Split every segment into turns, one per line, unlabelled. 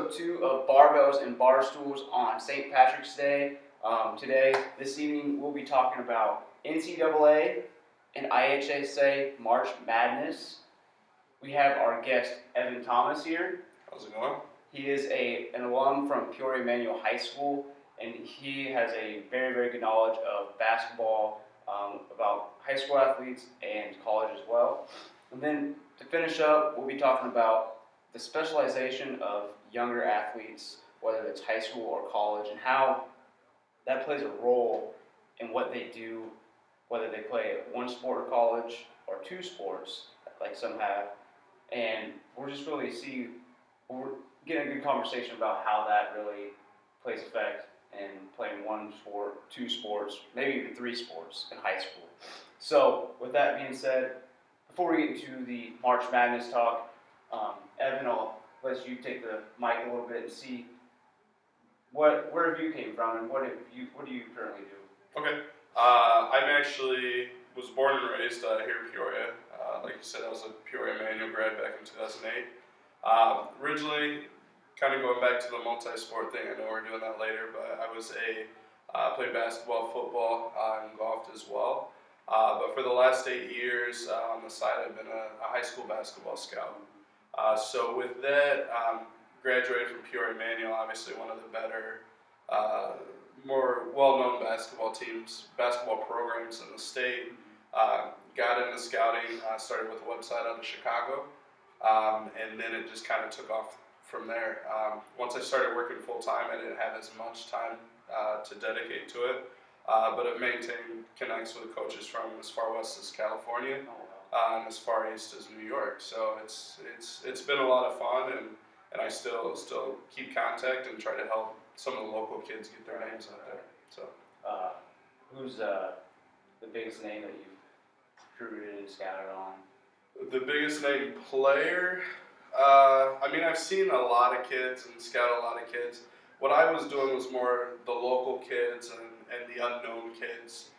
episode 2 of Barbells and Barstools on St. Patrick's Day. This evening, we'll be talking about NCAA and IHSA March Madness. We have our guest, Evan Thomas, here.
How's it going?
He is an alum from Peoria Emmanuel High School, and he has a very, very good knowledge of basketball, about high school athletes and college as well. And then to finish up, we'll be talking about the specialization of younger athletes, whether it's high school or college, and how that plays a role in what they do, whether they play one sport in college or two sports, like some have. And we're getting a good conversation about how that really plays effect in playing one sport, two sports, maybe even three sports in high school. So with that being said, before we get into the March Madness talk, Evan, I'll let you take the mic a little bit and see where have you came from and what do you currently do?
Okay. I was born and raised here in Peoria. Like you said, I was a Peoria Emmanuel grad back in 2008. Originally, kind of going back to the multi-sport thing, I know we're doing that later, but I was played basketball, football, and golfed as well. But for the last 8 years, on the side, I've been a high school basketball scout. So with that, graduated from Peoria Emmanuel, obviously one of the better, more well-known basketball programs in the state. Got into scouting, started with a website out of Chicago, and then it just kind of took off from there. Once I started working full-time, I didn't have as much time to dedicate to it, but I've maintained connects with coaches from as far west as California. And as far east as New York, so it's been a lot of fun, and I still keep contact and try to help some of the local kids get their names out there. So,
who's the biggest name that you've recruited and scouted on?
The biggest name player, I've seen a lot of kids and scouted a lot of kids. What I was doing was more the local kids and the unknown kids.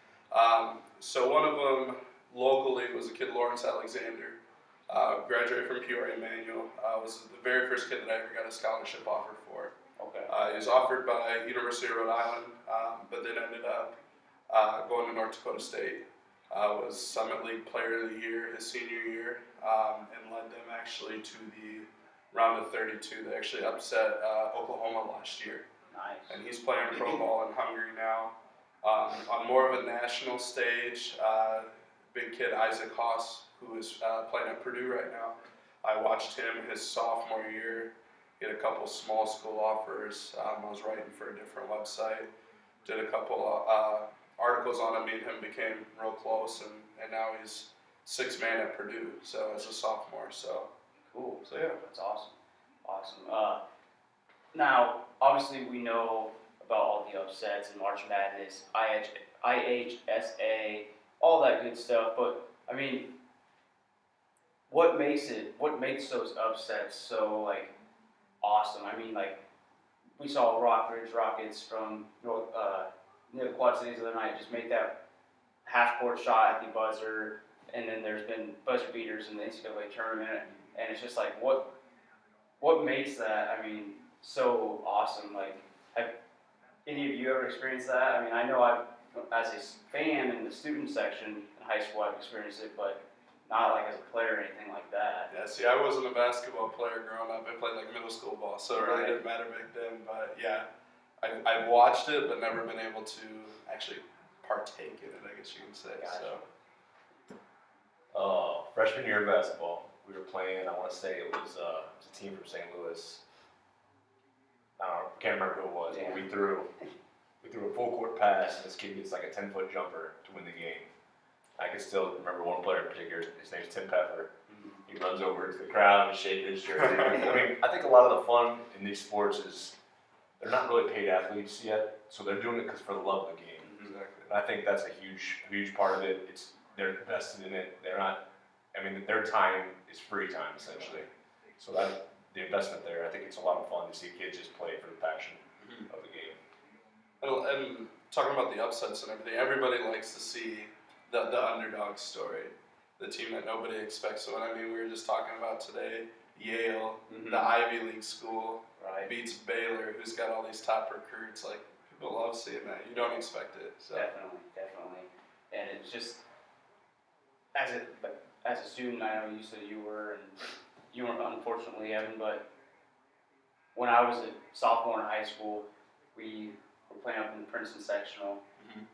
So one of them locally was a kid, Lawrence Alexander, graduated from Peoria Emmanuel. Was the very first kid that I ever got a scholarship offer for.
Okay.
He was offered by University of Rhode Island, but then ended up going to North Dakota State. Was Summit League Player of the Year his senior year, and led them actually to the round of 32. They actually upset Oklahoma last year.
Nice. And
he's playing pro ball in Hungary now. On more of a national stage, big kid Isaac Haas, who is playing at Purdue right now. I watched him his sophomore year, get a couple small school offers. I was writing for a different website, did a couple articles on him. Me and him became real close, and now he's sixth man at Purdue, so as a sophomore. So
cool. So yeah, that's awesome. Now, obviously, we know about all the upsets in March Madness, IHSA, all that good stuff, but I mean, what makes those upsets so awesome? I mean, we saw Rockridge Rockets from near the Quad Cities the other night just make that half-court shot at the buzzer, and then there's been buzzer beaters in the NCAA tournament, and it's just what makes that, so awesome? Have any of you ever experienced that? I know as a fan in the student section in high school, I've experienced it, but not as a player or anything like that.
Yeah, see, I wasn't a basketball player growing up. I played middle school ball, so it really didn't matter back then. But yeah, I've watched it, but never been able to actually partake in it, I guess you can say.
Gotcha.
So, freshman year of basketball, we were playing. I want to say it was a team from St. Louis. I don't know, can't remember who it was.
Yeah.
But we threw a full court pass, and this kid gets a 10-foot jumper to win the game. I can still remember one player in particular. His name's Tim Pepper. Mm-hmm. He runs over to the crowd and shakes his jersey. I think a lot of the fun in these sports is they're not really paid athletes yet, so they're doing it for the love of the game.
Exactly.
And I think that's a huge part of it. They're invested in it. They're not. Their time is free time essentially. So that the investment there, I think it's a lot of fun to see kids just play for the passion of the game.
And talking about the upsets and everything, everybody likes to see the underdog story, the team that nobody expects. So we were just talking about today, Yale,
Mhm.
the Ivy League school,
Right.
beats Baylor, who's got all these top recruits. Like, people love seeing that. You don't expect it. So.
Definitely. And it's just, as a student, I know you said you weren't unfortunately, Evan, but when I was a sophomore in high school, we were playing up in the Princeton sectional,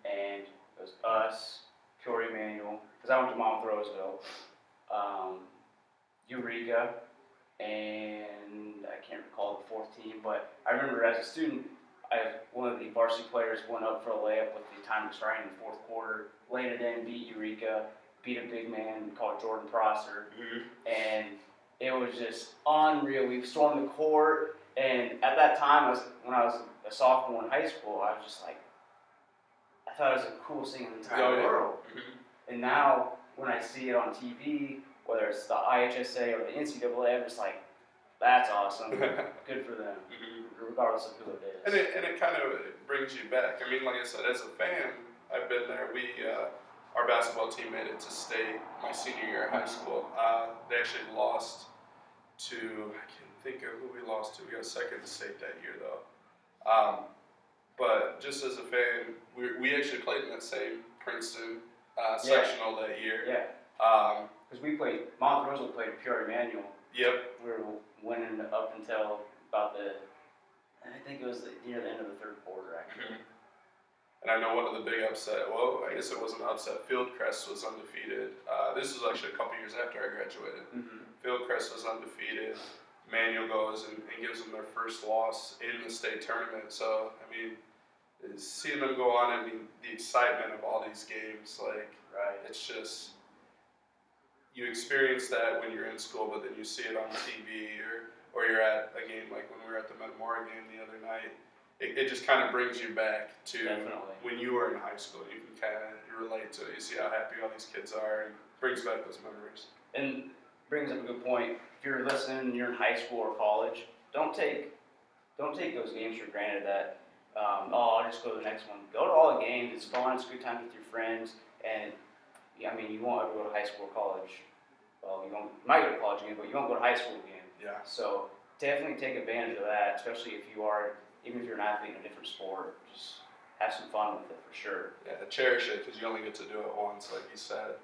and it was us, Peoria Manual, because I went to Monmouth Roseville, Eureka, and I can't recall the fourth team, but I remember as a student, one of the varsity players went up for a layup with the time expiring in the fourth quarter, laid it in, beat Eureka, beat a big man called Jordan Prosser, and it was just unreal. We stormed the court, and at that time, when I was a sophomore in high school, I was just like, I thought it was the coolest thing in the entire world. And now, when I see it on TV, whether it's the IHSA or the NCAA, I'm just like, that's awesome. Good for them, regardless of who it is.
And it kind of brings you back. I mean, like I said, as a fan, I've been there. Our basketball team made it to state my senior year of high school. They actually lost to, I can't think of who we lost to. We got second to state that year, though. But just as a fan, we actually played in that same Princeton sectional that year.
Yeah. Because Monmouth Roseville played Peoria Manual.
Yep.
We were winning up until about I think it was near the end of the third quarter, actually.
And I know one of the big well, I guess it wasn't an upset. Fieldcrest was undefeated. This was actually a couple years after I graduated. Fieldcrest was undefeated. Manual goes and gives them their first loss in the state tournament. So, I mean, seeing them go on, I mean, the excitement of all these games, like, it's just, you experience that when you're in school, but then you see it on TV or you're at a game like when we were at the Metamora game the other night. It just kind of brings you back to when you were in high school. You can kind of relate to it. You see how happy all these kids are, and brings back those memories. And
brings up a good point. If you're listening and you're in high school or college, don't take those games for granted that, I'll just go to the next one. Go to all the games. It's fun. It's a good time with your friends. And, I mean, you won't ever go to high school or college. Well, you might go to college again, but you won't go to high school again.
Yeah.
So definitely take advantage of that, especially if even if you're an athlete in a different sport, just have some fun with it for sure.
Yeah, cherish it because you only get to do it once, like you said.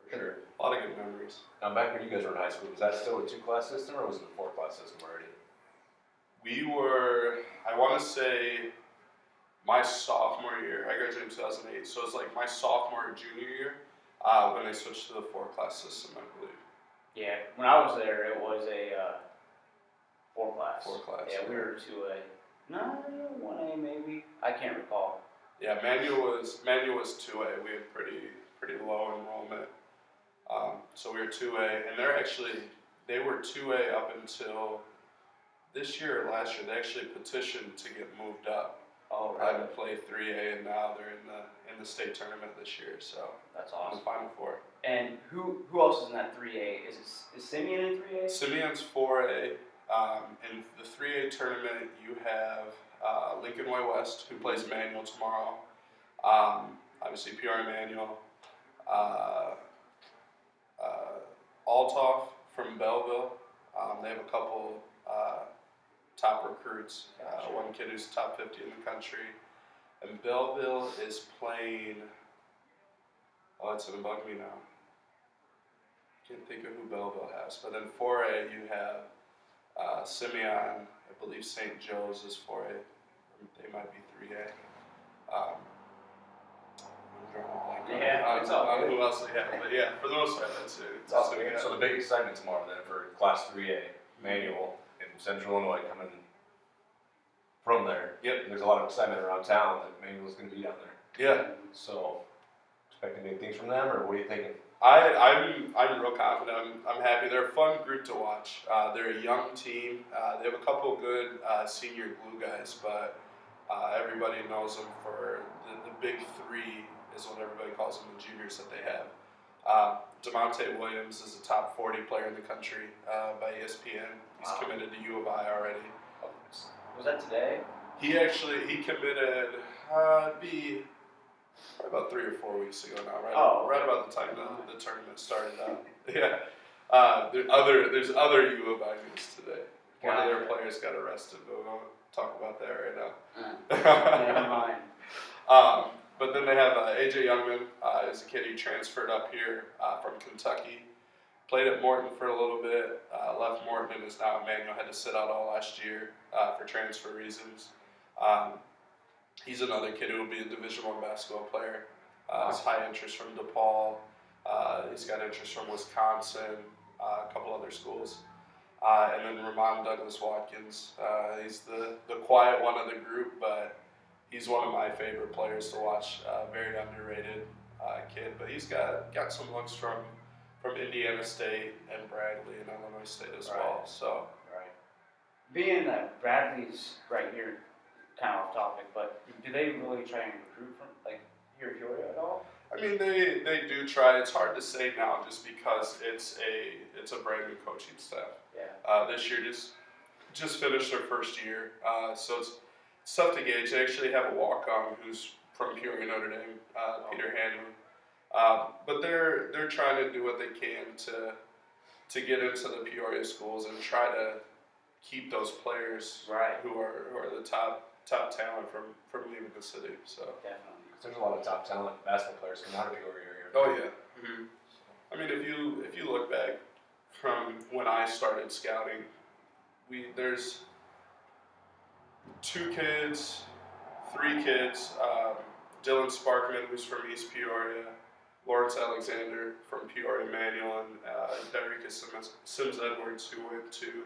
For sure.
A lot of good memories.
Now, back when you guys were in high school, was that still a 2-class system or was it a 4-class system already?
We were, I want to say, my sophomore year. I graduated in 2008, so it was like my sophomore or junior year when they switched to the 4-class system, I believe.
Yeah, when I was there, it was a 4-class.
4-class.
Yeah, we were 2A. No, 1A maybe. I can't recall.
Yeah, manual was 2A. We had pretty low enrollment, so we were 2A, and they were 2A up until this year or last year. They actually petitioned to get moved up.
Oh,
I
right.
had to play 3A, and now they're in the state tournament this year. So
That's
in
awesome.
the Final Four.
And who else is in that 3A? Is Simeon in 3A?
Simeon's 4A. In the 3A tournament, you have Lincoln Way West, who plays Manual tomorrow. Obviously, Peoria Manual. Altoff from Belleville. They have a couple top recruits. One kid who's top 50 in the country. And Belleville is playing. Oh, it's going to bug me now. Can't think of who Belleville has. But then 4A, you have Simeon. I believe St. Joe's is 4A. They might be 3A. I'm drawing a blank on
Yeah, it's all good.
who else they have. But yeah, for the most part, that's it.
It's awesome. So the big excitement tomorrow then for Class 3A Manual in Central Illinois coming from there.
Yep.
There's a lot of excitement around town that Manual's going to be down there.
Yeah.
So, expecting big things from them, or what are you thinking?
I'm real confident. I'm happy. They're a fun group to watch. They're a young team. They have a couple good senior glue guys, but everybody knows them for the big three is what everybody calls them, the juniors that they have. DeMonte Williams is a top 40 player in the country by ESPN. He's committed to U of I already.
Was that today?
He committed be about 3 or 4 weeks ago now, right about the time the tournament started out. Yeah. There's other U of I news today. One of their
Gotcha.
players got arrested, but we won't talk about that right now.
Never mind.
But then they have AJ Youngman, is a kid who transferred up here from Kentucky. Played at Morton for a little bit, left Morton and is now at Manual. Had to sit out all last year for transfer reasons. He's another kid who will be a Division I basketball player. Has high interest from DePaul. He's got interest from Wisconsin, a couple other schools. And then Ramon Douglas Watkins. He's the quiet one of the group, but he's one of my favorite players to watch. Very underrated kid, but he's got some looks from Indiana State and Bradley and Illinois State as well. So
Right. Being that Bradley's right here, kind of off topic, but do they really try and recruit from like here at Peoria at all?
I mean, they do try. It's hard to say now just because it's a brand new coaching staff.
Yeah.
This year just finished their first year, so it's tough to gauge. They actually have a walk-on who's from Peoria, Notre Dame, Peter Hanley. But they're trying to do what they can to get into the Peoria schools and try to keep those players
Right.
who are the top talent from leaving the city. So
Definitely.
There's a lot of top talent basketball players coming out of Peoria area.
oh yeah. Mm-hmm. I mean, if you look back from when I started scouting, there's 3 kids. Dylan Sparkman, who's from East Peoria, Lawrence Alexander from Peoria Manual, and Derricka Sims Edwards, who went to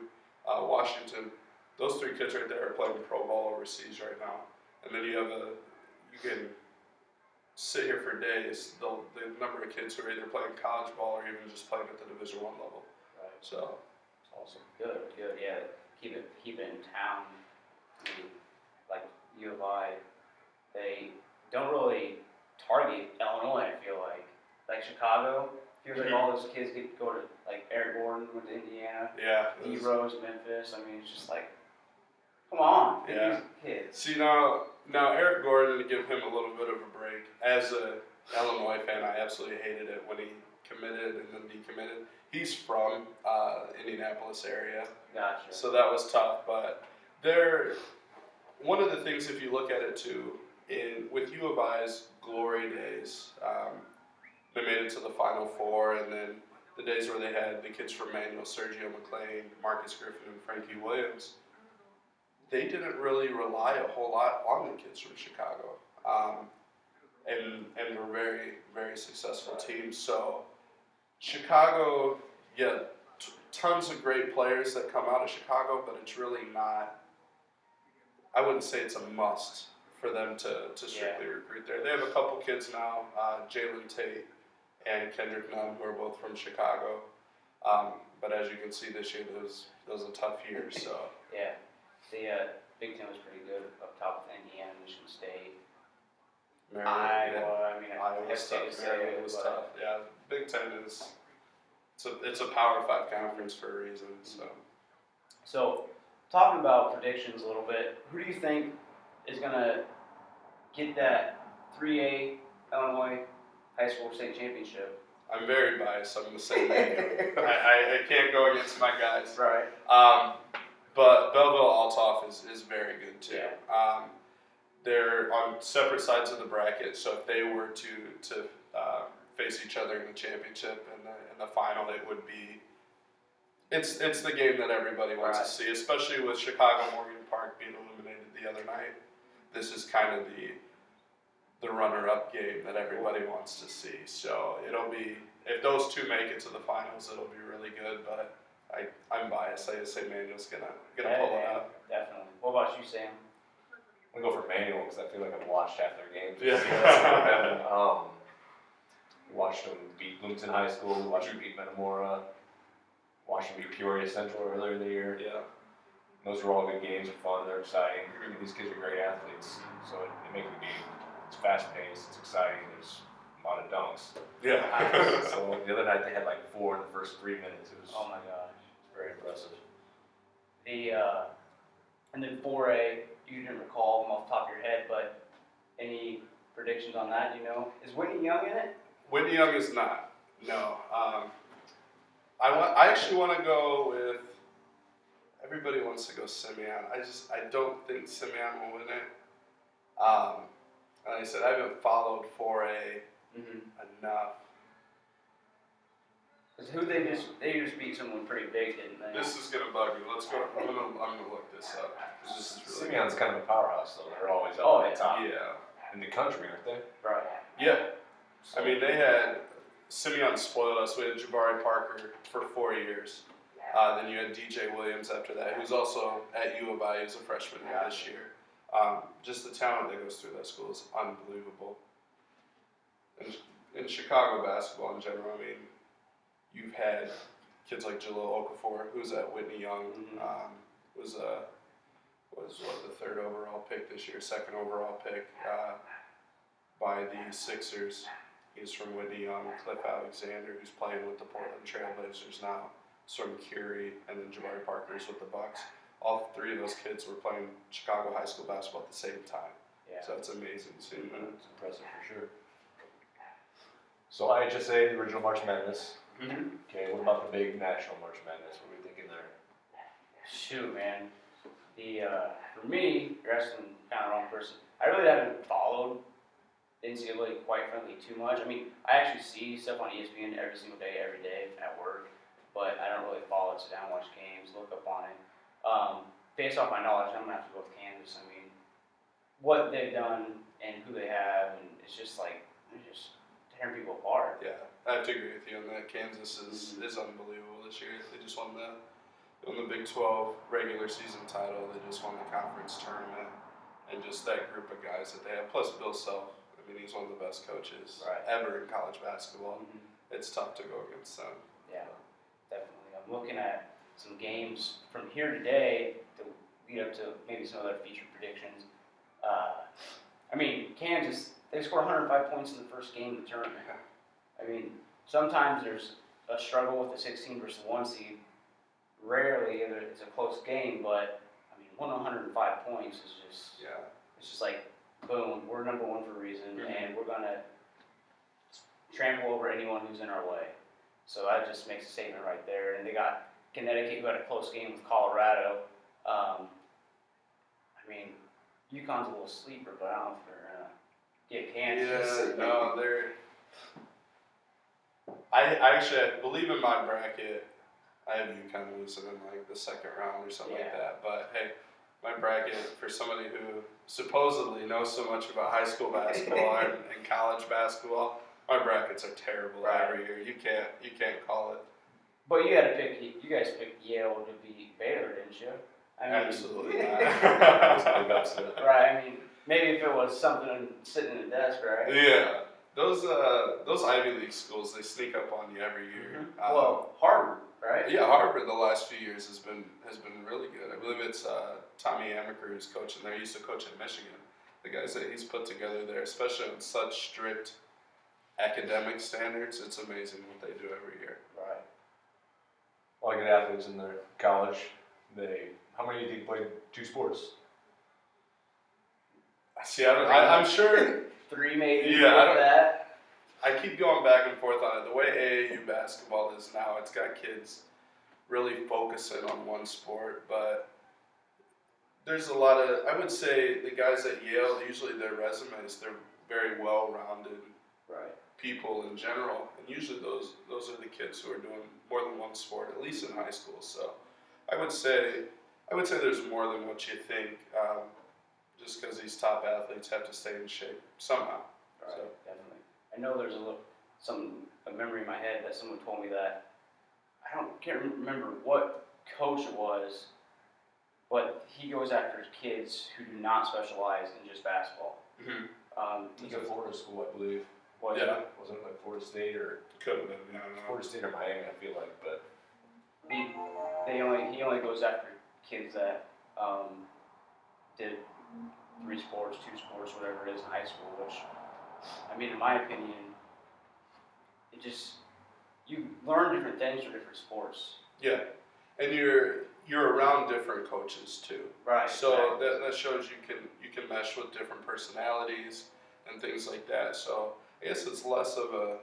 Washington. Those 3 kids right there are playing pro ball overseas right now. And then you can sit here for days. The number of kids who are either playing college ball or even just playing at the Division I level.
Right.
So
Awesome. Good. Yeah. Keep it in town. I mean, like U of I, they don't really target Illinois. I feel like Chicago. Feels like all those kids go to like Eric Gordon went to Indiana.
yeah.
D Rose, Memphis. I mean, it's just like, come on,
Yeah.
these kids.
See now Eric Gordon, to give him a little bit of a break. As a Illinois fan, I absolutely hated it when he committed and then decommitted. He's from Indianapolis area,
Gotcha.
so that was tough. But one of the things, if you look at it too, with U of I's glory days, they made it to the Final Four, and then the days where they had the kids from Manual, Sergio McLean, Marcus Griffin, and Frankie Williams, they didn't really rely a whole lot on the kids from Chicago, and were very, very successful teams. So Chicago, yeah, tons of great players that come out of Chicago, but it's really not, I wouldn't say it's a must for them to strictly recruit there. They have a couple kids now, Jalen Tate and Kendrick Nunn, who are both from Chicago. But as you can see this year, that was a tough year. So
Yeah. The Big Ten was pretty good up top with Indiana, Michigan State, Iowa. I mean, I
Iowa was
hesitate
tough.
to say
Maryland
it,
was
but
tough. Yeah, Big Ten it's a Power 5 conference for a reason.
So, talking about predictions a little bit, who do you think is gonna get that 3A Illinois High School State Championship?
I'm very biased. I'm the same way. I can't go against my guys.
Right.
But Belleville Althoff is very good too.
Yeah.
They're on separate sides of the bracket, so if they were to face each other in the championship and in the final, it would be it's the game that everybody wants to see, especially with Chicago Morgan Park being eliminated the other night. This is kind of the runner-up game that everybody wants to see. So it'll be, if those two make it to the finals, it'll be really good. But I'm biased. I just say Manual's gonna pull it out.
Definitely. What about you, Sam?
I'm gonna go for Manual because I feel like I've watched half their games.
Yeah.
Watched them beat Bloomington High School. Watched them beat Metamora. Watched them beat Peoria Central earlier in the year.
Yeah.
Those are all good games. They're fun. They're exciting. These kids are great athletes, so it makes the game. It's fast-paced. It's exciting. There's a lot of dunks.
Yeah.
So the other night they had like 4 in the first 3 minutes. It was
Oh my gosh.
very impressive.
And then 4A, you didn't recall them off the top of your head, but any predictions on that? You know, is Whitney Young in it?
Whitney Young is not. No. I actually want to go with. Everybody wants to go Simeon. I don't think Simeon will win it. And like I said, I haven't followed 4A enough.
Because they just beat someone pretty big, didn't they?
This is gonna bug me. Let's go. I'm gonna look this up. This is really
Simeon's kind of a powerhouse, though. They're always up
Oh,
at the top
yeah.
in the country, aren't they?
Right.
Yeah. I mean, they had Simeon spoiled us. We had Jabari Parker for 4 years. Then you had DJ Williams after that, who's also at U of I. He's a freshman this year. Just the talent that goes through that school is unbelievable. And in Chicago basketball in general, I mean, you've had kids like Jalil Okafor, who's at Whitney Young, was the third overall pick this year, second overall pick by the Sixers. He's from Whitney Young. Cliff Alexander, who's playing with the Portland Trailblazers now, is from Curie, and then Jabari Parker's with the Bucks. All three of those kids were playing Chicago high school basketball at the same time.
Yeah.
So it's amazing to see.
It's impressive for sure. So IHSA, the original March Madness. Okay, what about the big national March Madness? What are we thinking there?
Shoot, man. For me, you're asking kind of the wrong person. I really haven't followed NCAA quite frankly too much. I mean, I actually see stuff on ESPN every single day, every day at work, but I don't really follow it, sit down, watch games, look up on it. Based off my knowledge, I'm gonna have to go with Kansas. I mean, what they've done and who they have, and it's just like they're just tearing people apart.
Yeah, I have to agree with you on that. Kansas is unbelievable this year. They just won the Big 12 regular season title. They just won the conference tournament, and just that group of guys that they have. Plus Bill Self. I mean, he's one of the best coaches ever in college basketball. It's tough to go against them.
Yeah, definitely. I'm looking at some games from here today to lead up to maybe some other feature predictions. I mean, Kansas, they scored 105 points in the first game of the tournament. I mean, sometimes there's a struggle with the 16 versus 1 seed. Rarely it's a close game, but I mean, 105 points is just, it's just like, boom, we're number one for a reason, and we're going to trample over anyone who's in our way. So that just makes a statement right there. And they got Connecticut, who had a close game with Colorado. I mean, UConn's a little sleeper, but I don't know if they're going to get Kansas.
Yeah, no, they're. I believe in my bracket, I have UConn losing in like the second round or something like that. But hey, my bracket for somebody who supposedly knows so much about high school basketball and college basketball, my brackets are terrible every year. You can't call it.
But you guys picked Yale to beat Baylor, didn't you? I mean,
Absolutely not.
Right. I mean, maybe if it was something sitting in the desk, right?
Yeah. Those Ivy League schools, they sneak up on you every year.
Well, Harvard, right?
Yeah, Harvard the last few years has been really good. I believe it's Tommy Amaker who's coaching there. He used to coach at Michigan. The guys that he's put together there, especially on such strict academic standards, it's amazing what they do every year.
Right.
A lot of good athletes in their college. How many do you think played two sports?
See, I'm sure.
3 maybe.
Yeah,
that.
I keep going back and forth on it. The way AAU basketball is now, it's got kids really focusing on one sport, but there's a lot of, I would say the guys at Yale, usually their resumes, they're very well-rounded people in general, and usually those are the kids who are doing more than one sport, at least in high school. So I would say there's more than what you think, just because these top athletes have to stay in shape somehow.
Right, so. Definitely. I know there's a memory in my head that someone told me that, can't remember what coach it was, but he goes after kids who do not specialize in just basketball.
He's at Florida school, I believe.
Wasn't
it like Florida State or?
Could have been,
Florida State or Miami, I feel like, but.
He only goes after kids that did 3 sports, 2 sports, whatever it is in high school, which, I mean, in my opinion, you learn different things for different sports.
Yeah, and you're around different coaches too.
Right.
So that shows you can mesh with different personalities and things like that. So I guess it's less of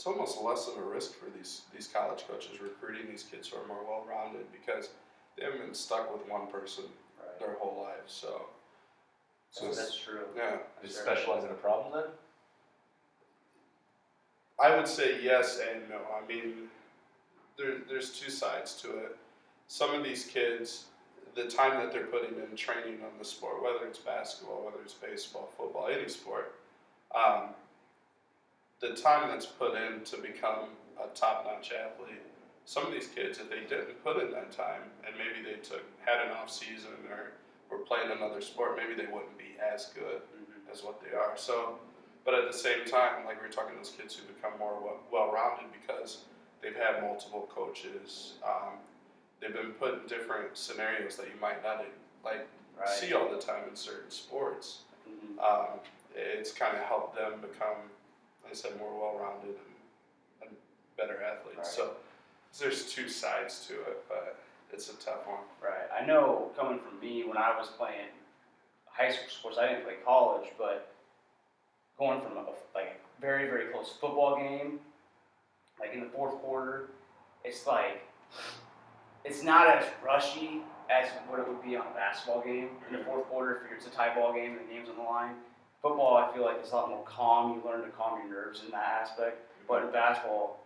it's almost less of a risk for these college coaches recruiting these kids who are more well-rounded because they haven't been stuck with one person their whole life. So
that's true.
Yeah.
Is specializing a problem then?
I would say yes and no. I mean, there's two sides to it. Some of these kids, the time that they're putting in training on the sport, whether it's basketball, whether it's baseball, football, any sport, the time that's put in to become a top-notch athlete, some of these kids, if they didn't put in that time and maybe they had an off season or were playing another sport, maybe they wouldn't be as good as what they are. So, but at the same time, like we were talking, those kids who become more well-rounded because they've had multiple coaches. They've been put in different scenarios that you might not see all the time in certain sports. It's kind of helped them become, like I said, more well-rounded and better athletes. So there's two sides to it, but it's a tough one.
Right. I know coming from me, when I was playing high school sports, I didn't play college, but going from a very, very close football game, like in the fourth quarter, it's like, it's not as rushy as what it would be on a basketball game in the fourth quarter if it's a tie ball game and the game's on the line. Football, I feel like it's a lot more calm. You learn to calm your nerves in that aspect. But in basketball,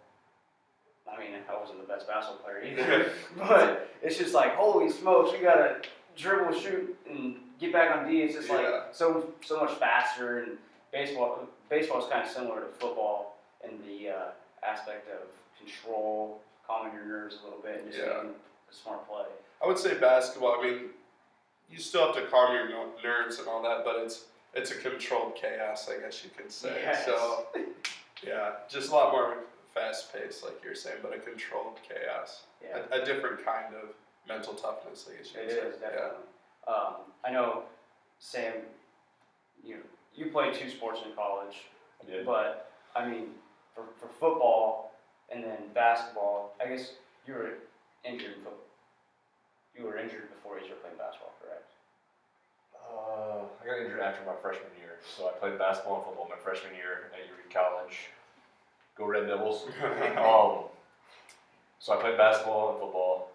I mean, I wasn't the best basketball player either. But it's just like, holy smokes, we gotta dribble, shoot, and get back on D. It's just like so much faster. And baseball is kind of similar to football in the aspect of control, calming your nerves a little bit, and just making a smart play.
I would say basketball. I mean, you still have to calm your nerves and all that, but it's a controlled chaos, I guess you could say.
Yes.
So, yeah, just a lot more fast-paced, like you're saying, but a controlled chaos.
Yeah.
A different kind of mental toughness, I guess you could say.
It is, definitely. I know, Sam, you played two sports in college.
I did.
But, I mean, for football and then basketball, I guess you were injured in football. You were injured before you started playing basketball, correct?
I got injured after my freshman year, so I played basketball and football my freshman year at Erie College. Go Red Devils. So I played basketball and football,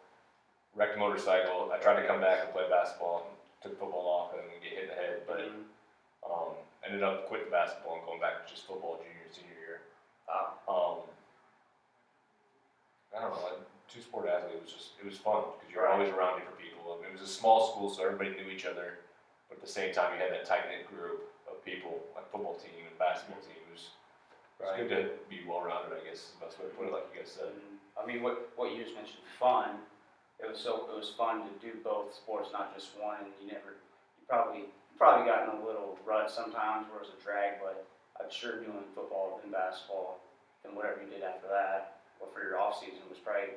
wrecked a motorcycle. I tried to come back and play basketball, took football off, and then get hit in the head. But ended up quitting basketball and going back to just football junior and senior year. I don't know, like two-sport athlete it was fun because you're always around different people. I mean, it was a small school, so everybody knew each other, but at the same time, you had that tight-knit group of people, like football team and basketball team. It was good to be well-rounded, I guess is the best way to put it, like you guys said.
I mean, what you just mentioned, fun. It was fun to do both sports, not just one. And you probably got in a little rut sometimes where it was a drag, but I'm sure doing football and basketball and whatever you did after that, or for your off season, was probably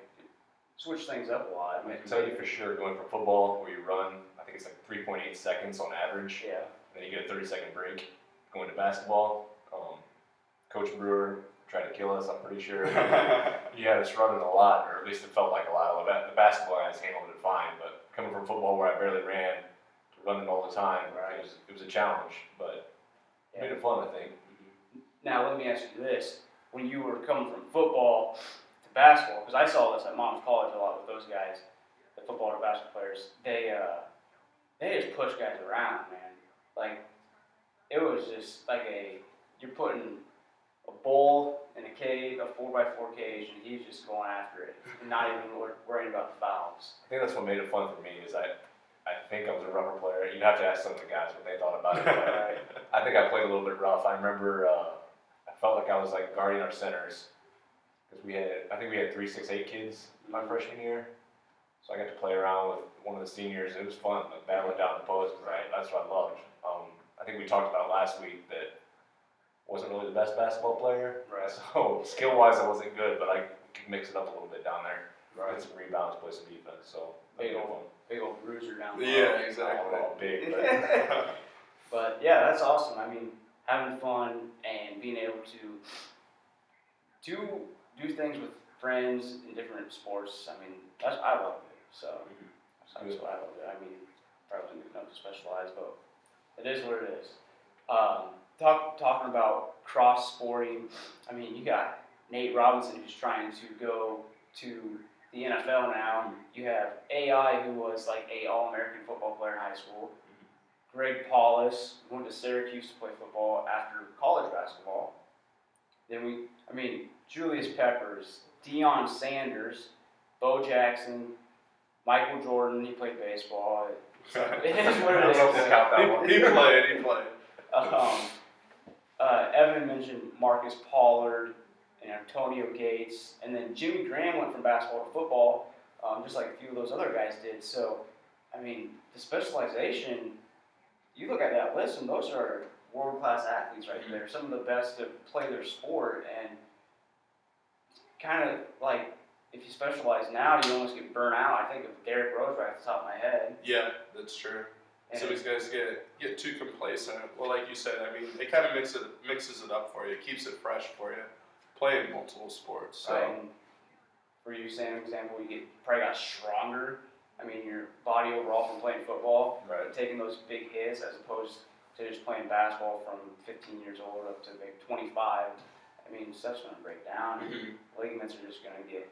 switch things up a lot.
I can tell you for sure, going from football where you run, I think it's like 3.8 seconds on average.
Yeah.
Then you get a 30-second break. Going to basketball, Coach Brewer tried to kill us, I'm pretty sure. He had us running a lot, or at least it felt like a lot. The basketball guys handled it fine, but coming from football where I barely ran to running all the time, it was a challenge, but it made it fun, I think.
Now, let me ask you this. When you were coming from football to basketball, because I saw this at Mom's College a lot with those guys, the football and basketball players, they just push guys around, man. Like, it was just like you're putting a bull in a cage, a 4x4 cage, and he's just going after it, and not even worrying about the fouls.
I think that's what made it fun for me, is I think I was a rougher player. You'd have to ask some of the guys what they thought about it. I think I played a little bit rough. I remember I felt like I was like guarding our centers, because I think we had 3, 6, 8 kids my freshman year. So I got to play around with one of the seniors. It was fun, like battling down the post. That's what I loved. I think we talked about last week that wasn't really the best basketball player. So skill-wise, I wasn't good, but I could mix it up a little bit down there. Get some rebounds, play some defense. So
big old bruiser down there.
Yeah, exactly.
All big,
but yeah, that's awesome. I mean, having fun and being able to do things with friends in different sports. I mean, I love it. So that's what I love it. I mean, probably wasn't good enough to specialize, but it is what it is. Talking about cross sporting. I mean, you got Nate Robinson, who's trying to go to the NFL now. You have AI, who was like a All-American football player in high school. Greg Paulus went to Syracuse to play football after college basketball. Then Julius Peppers, Deion Sanders, Bo Jackson, Michael Jordan. He played baseball. It is what it is.
We'll count that one.
He played.
Evan mentioned Marcus Pollard and Antonio Gates, and then Jimmy Graham went from basketball to football, just like a few of those other guys did. So, the specialization, you look at that list, and those are world-class athletes right there, some of the best to play their sport, and kind of like, if you specialize now, you almost get burnt out. I think of Derrick Rose right off the top of my head.
Yeah, that's true.
And
Some of these guys get too complacent. Well, like you said, it kind of mixes it up for you. It keeps it fresh for you. Playing multiple sports. So.
And for you, same example, you probably got stronger. Your body overall from playing football,
Right.
taking those big hits as opposed to just playing basketball from 15 years old up to maybe 25. Stuff's going to break down. Ligaments are just going to get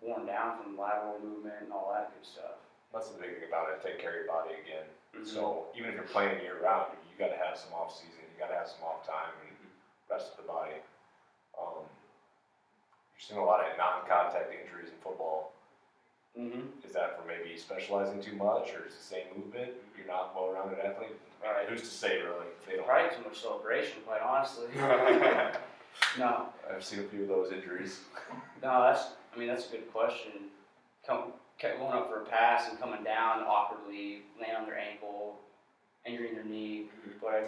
worn down from lateral movement and all that good stuff.
That's the big thing about it. Take care of your body again.
Mm-hmm.
So even if you're playing year round, you got to have some off season. You got to have some off time and rest of the body. You're seeing a lot of non-contact injuries in football. Is that for maybe specializing too much, or is it the same movement? You're not a well-rounded athlete.
Right.
Who's to say, really? They don't.
Probably too much celebration, quite honestly. No,
I've seen a few of those injuries.
no, that's a good question. Kept going up for a pass and coming down awkwardly, land on their ankle, injuring their knee. But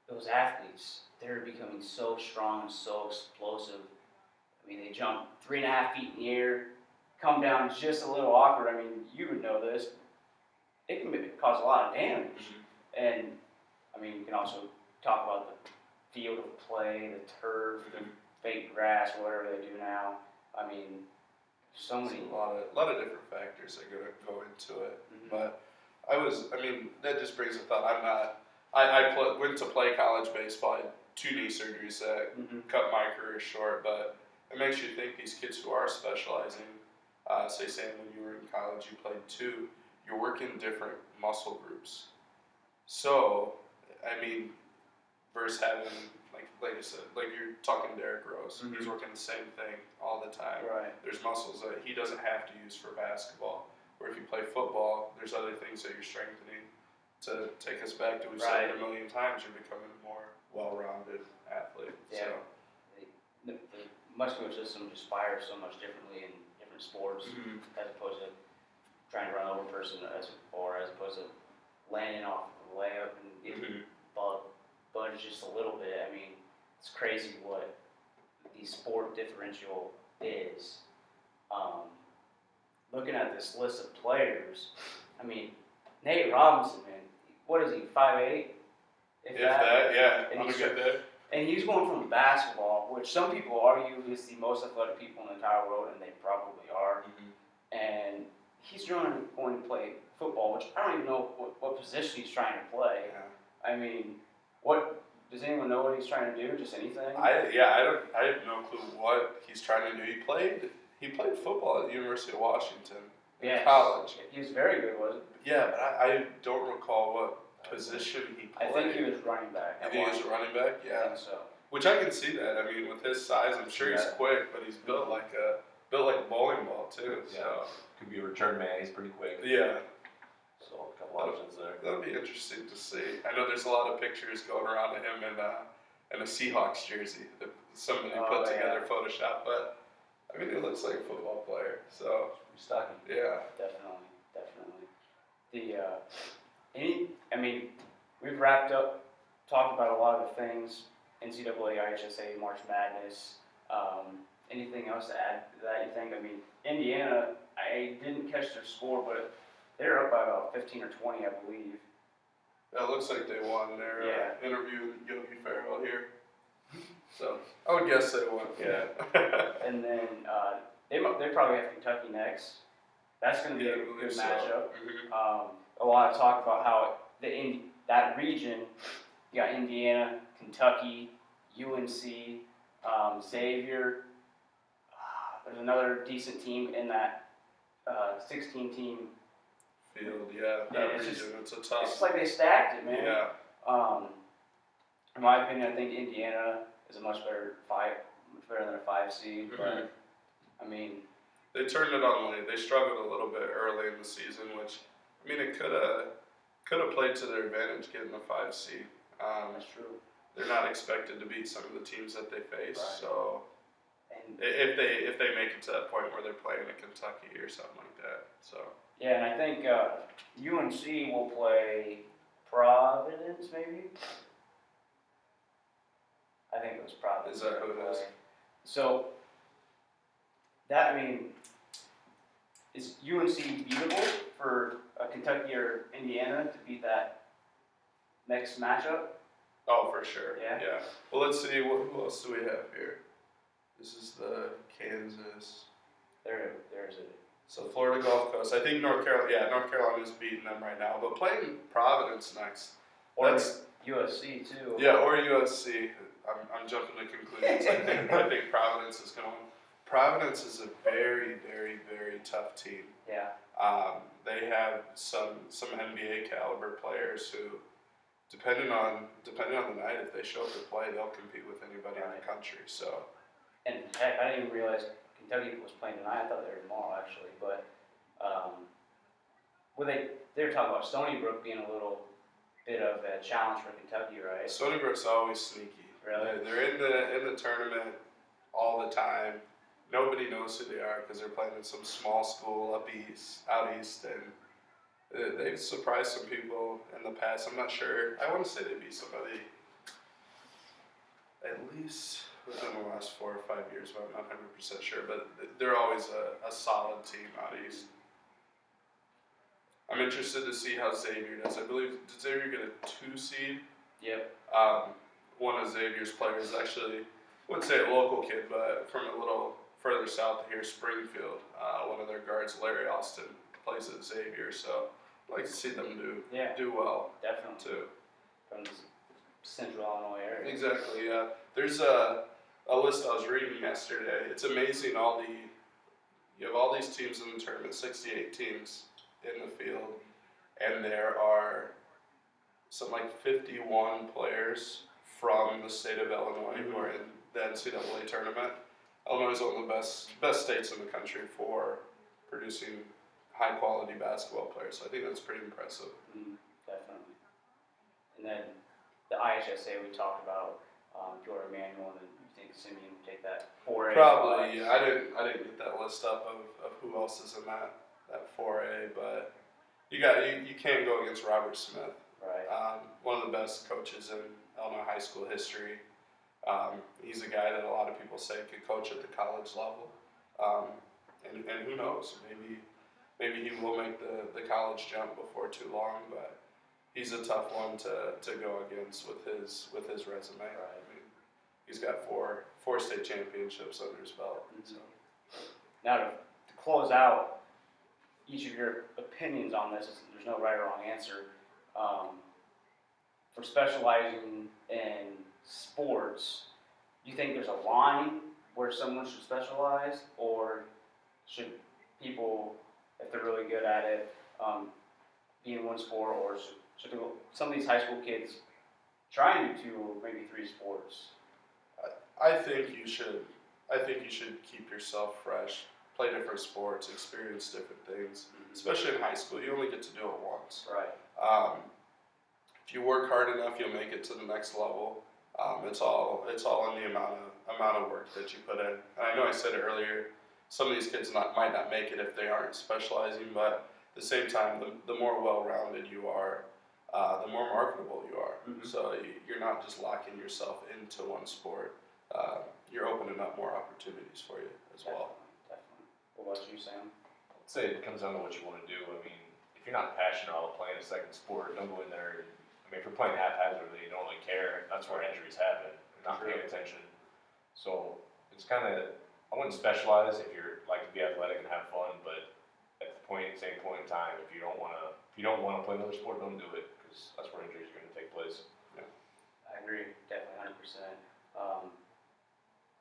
those athletes, they're becoming so strong and so explosive. They jump 3.5 feet in the air, come down just a little awkward. You would know this. It can cause a lot of damage. And you can also talk about the field of play, the turf, the fake grass, whatever they do now. So many.
A lot of different factors that go into it. But that just brings a thought. Went to play college baseball. I had 2 knee surgeries that cut my career short, but it makes you think these kids who are specializing, say Sam, when you were in college, you played 2, you're working different muscle groups. So, versus having, like I said, like you're talking Derrick Rose, he's working the same thing all the time.
Right.
There's muscles that he doesn't have to use for basketball. Where if you play football, there's other things that you're strengthening to take us back to, we've said it a million times, you're becoming a more well-rounded athlete.
Yeah. The muscular system just fires so much differently in different sports as opposed to trying to run over a person as opposed to landing off a layup and getting budged just a little bit. It's crazy what the sport differential is. Looking at this list of players, Nate Robinson, man, what is he, 5'8"?
If that, yeah.
And
I'm
he's
good there.
And he's going from basketball, which some people argue is the most athletic people in the entire world, and they probably are. And he's going to play football, which I don't even know what position he's trying to play.
Yeah.
What does anyone know what he's trying to do? Just anything?
I have no clue what he's trying to do. He played football at the University of Washington in college.
He was very good, wasn't he?
Yeah, but I don't recall what position he played.
I think he was running back.
You think he was a running back? Yeah.
I think so.
Which I can see that. With his size, I'm sure he's quick, but he's built like a bowling ball too. So
could be a return man. He's pretty quick.
Yeah.
So a couple options there.
That'll be interesting to see. I know there's a lot of pictures going around of him in a Seahawks jersey that somebody put together, Photoshop, but it looks like a football player. So
stocky.
Yeah.
Definitely. We've wrapped up, talked about a lot of the things, NCAA, IHSA, March Madness. Anything else to add to that, you think? Indiana, I didn't catch their score, but they're up by about 15 or 20, I believe.
It looks like they won. They're interviewing Yogi Ferrell here. So I would guess they won. Yeah.
And then they probably have Kentucky next. That's going to be a good matchup. A lot of talk about how that region, you got Indiana, Kentucky, UNC, Xavier. There's another decent team in that 16 team.
Field,
Yeah,
that
it's
region,
just-
it's a tough.
It's just like they stacked it, man.
Yeah,
In my opinion, I think Indiana is a much better than a 5 seed. But I mean,
they turned it on late. They struggled a little bit early in the season, which I mean, it could have played to their advantage getting the 5 seed.
that's true.
They're not expected to beat some of the teams that they face,
Right.
so
And
if they make it to that point where they're playing a Kentucky or something like that, so
yeah, and I think UNC will play Providence, maybe. I think it was Providence.
Is that who it is?
So that, I mean, is UNC beatable for Kentucky or Indiana to beat that next matchup?
oh for sure.
Yeah.
Well, let's see who else do we have here. This is the Kansas.
There's it.
So Florida Gulf Coast. I think North Carolina is beating them right now, but playing Providence next.
Or
That's
USC too.
yeah, or USC. I'm jumping to conclusions. I think Providence is going to win. Providence is a very, very, very tough team.
Yeah.
They have some NBA caliber players who, depending on the night, if they show up to play, they'll compete with anybody in the country. So.
And heck, I didn't even realize Kentucky was playing tonight. I thought they were tomorrow actually, but they were talking about Stony Brook being a little bit of a challenge for Kentucky, right?
Stony Brook's always sneaky.
Really?
They're in the tournament all the time. Nobody knows who they are because they're playing in some small school out east, and they've surprised some people in the past. I'm not sure. I want to say they beat somebody at least within the last 4 or 5 years, but I'm not 100% sure. But they're always a solid team out east. I'm interested to see how Xavier does. I believe, did Xavier get a 2 seed?
Yep.
One of Xavier's players actually, I wouldn't say a local kid, but from a little further south here, Springfield. One of their guards, Larry Austin, plays at Xavier, so I'd like to see them do well
Definitely.
too.
From the central Illinois area.
Exactly, yeah. There's a list I was reading yesterday. It's amazing you have all these teams in the tournament, 68 teams in the field, and there are something like 51 players from the state of Illinois who are in the NCAA tournament. Illinois is one of the best states in the country for producing high quality basketball players. So I think that's pretty impressive.
Definitely. And then the IHSA we talked about, Jordan Manuel, and you think Simeon would take that 4A?
Probably, yeah. I didn't get that list up of who else is in that 4A, but you can't go against Robert Smith.
Right.
One of the best coaches in Illinois high school history. He's a guy that a lot of people say could coach at the college level, and who knows, maybe he will make the college jump before too long. But he's a tough one to go against with his resume.
Right.
I mean, he's got four state championships under his belt. So.
Now to close out each of your opinions on this, there's no right or wrong answer. For specializing in sports, do you think there's a line where someone should specialize, or should people, if they're really good at it, be in one sport, or should some of these high school kids try and do 2 or maybe 3 sports?
I think you should keep yourself fresh, play different sports, experience different things. Especially in high school, you only get to do it once.
Right.
If you work hard enough, you'll make it to the next level. It's all in the amount of work that you put in. And I know I said it earlier, some of these kids might not make it if they aren't specializing, but at the same time, the more well-rounded you are, the more marketable you are. So you're not just locking yourself into one sport. You're opening up more opportunities for you as well.
Definitely. What about you, Sam?
I'd say it comes down to what you want to do. I mean, if you're not passionate about playing a second sport, don't go in there. I mean, if you're playing haphazardly, you don't really care. That's where injuries happen. You're not paying attention. So it's kind of, I wouldn't specialize if you're like to be athletic and have fun, but at the same point in time, if you don't want to play another sport, don't do it, because that's where injuries are going to take place.
I agree, definitely 100%.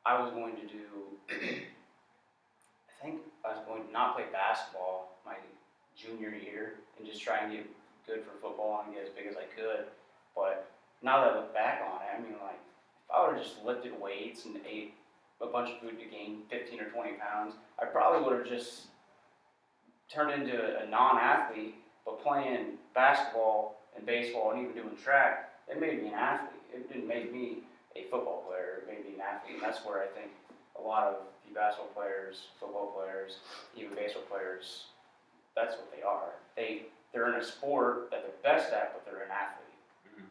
I was going to do, I think I was going to not play basketball my junior year and just try and get good for football and get as big as I could. But now that I look back on it, I mean, like, if I would have just lifted weights and ate a bunch of food to gain 15 or 20 pounds, I probably would have just turned into a non-athlete. But playing basketball and baseball and even doing track, it made me an athlete. It didn't make me a football player. It made me an athlete. And that's where I think a lot of the basketball players, football players, even baseball players, that's what they are. They're in a sport that they're best at, but they're an athlete.
Mhm.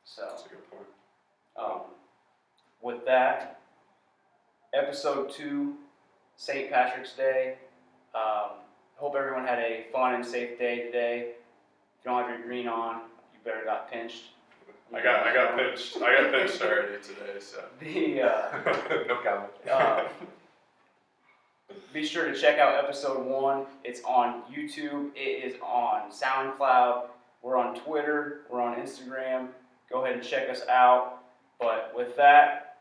So,
That's a good point.
with that, episode 2, St. Patrick's Day. Hope everyone had a fun and safe day today. If you don't have your green on, you better got pinched.
I got pinched. I got pinched already today, so.
No comment.
Be sure to check out episode 1. It's on YouTube. It is on SoundCloud. We're on Twitter. We're on Instagram. Go ahead and check us out. But with that,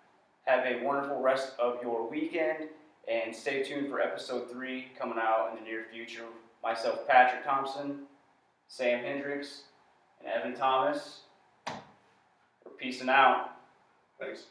have a wonderful rest of your weekend. And stay tuned for episode 3 coming out in the near future. Myself, Patrick Thompson, Sam Hendricks, and Evan Thomas. We're peacing out.
Thanks.